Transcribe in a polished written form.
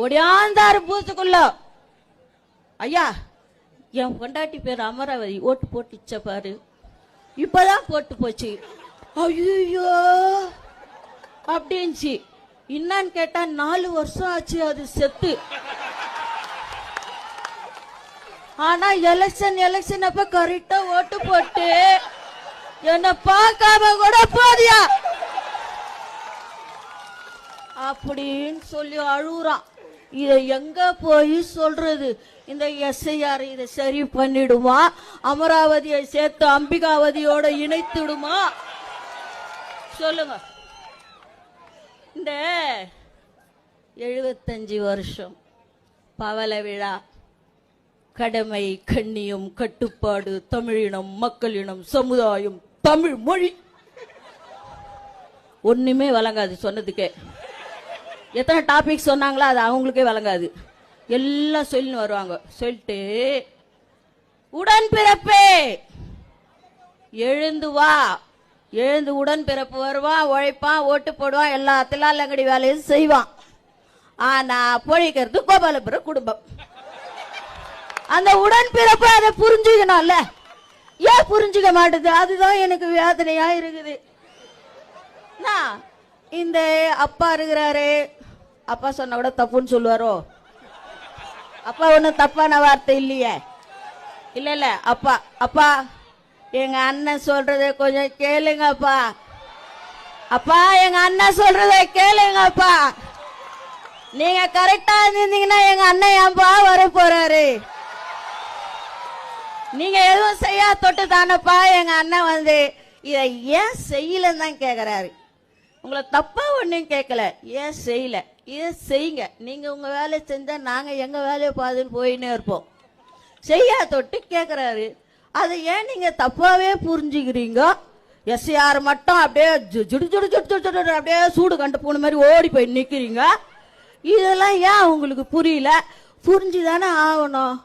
ஒடியாந்தாரு பூத்துக்குள்ள. ஐயா, என் பொண்டாட்டி பேர் அமராவதி, ஓட்டு போட்டுச்ச பாரு, இப்பதான் போட்டு போச்சு. ஐயோ அப்படின்ச்சு. என்னன்னு கேட்டா 4 வருஷம் ஆச்சு அது செத்து. ஆனா எலெக்ஷன் அப்ப கரெக்டா ஓட்டு போட்டு என்ன பார்க்காம கூட போதியா அப்படின்னு சொல்லி அழுகுறான். இதை எங்க போய் சொல்றது? இந்த எஸ்ஐஆர் இதை சரி பண்ணிடுமா? அமராவதியை சேர்த்து அம்பிகாவதியோட இணைத்துடுமா? சொல்லுங்க. இந்த 75 வருஷம் பவள விழா, கடமை, கண்ணியம், கட்டுப்பாடு, தமிழினம், மக்களினம், சமுதாயம், தமிழ் மொழி, ஒண்ணுமே வழங்காது சொன்னதுக்கே. எத்தனை டாபிக் சொன்னாங்களோ அது அவங்களுக்கே வழங்காது. எல்லாம் சொல்லி வருவாங்க. சொல்லிட்டு உடன்பிறப்பே எழுந்து வா, எழுந்து உடன்பிறப்பு வருவான், உழைப்பான், ஓட்டு போடுவான், எல்லா தில்லாலங்கடி வேலையும் செய்வான். ஆனா பொழிக்கிறது கோபாலபுர குடும்பம். அந்த உடன்பிறப்பு அதை புரிஞ்சுக்கணும்ல, ஏன் புரிஞ்சுக்க மாட்டேது? அதுதான் எனக்கு வேதனையா இருக்குது. இந்த அப்பா இருக்கிறாரு, அப்பா சொன்ன கூட தப்புன்னு சொல்லுவாரோ? அப்பா ஒன்னும் தப்பான வார்த்தை இல்லையே. இல்ல அப்பா, அப்பா எங்க அண்ணன் சொல்றதை கொஞ்சம் கேளுங்கப்பா. அப்பா எங்க அண்ணன் சொல்றதை கேளுங்கப்பா. நீங்க கரெக்டா இருந்தீங்கன்னா எங்க அண்ணன் ஏன்பா வர போறாரு? நீங்க எதுவும் செய்யா தொட்டு தானப்பா எங்க அண்ணன் வந்து இதை ஏன் செய்யலன்னு தான் கேக்குறாரு. உங்களை தப்பா ஒன்னும் கேட்கல, ஏன் செய்யல, இதை செய்யுங்க. நீங்க உங்க வேலையை செஞ்சா நாங்க எங்க வேலையை பாதுன்னு போயின்னே இருப்போம். செய்யா தொட்டு கேக்குறாரு. அதை ஏன் நீங்க தப்பாவே புரிஞ்சுக்கிறீங்க? எஸ்ஆர் மட்டும் அப்படியே ஜுடு ஜுடு ஜுடு ஜுடு அப்படியே சூடு கண்டு போன மாதிரி ஓடி போய் நிக்கிறீங்க. இதெல்லாம் ஏன் உங்களுக்கு புரியல? புரிஞ்சுதானே ஆகணும்.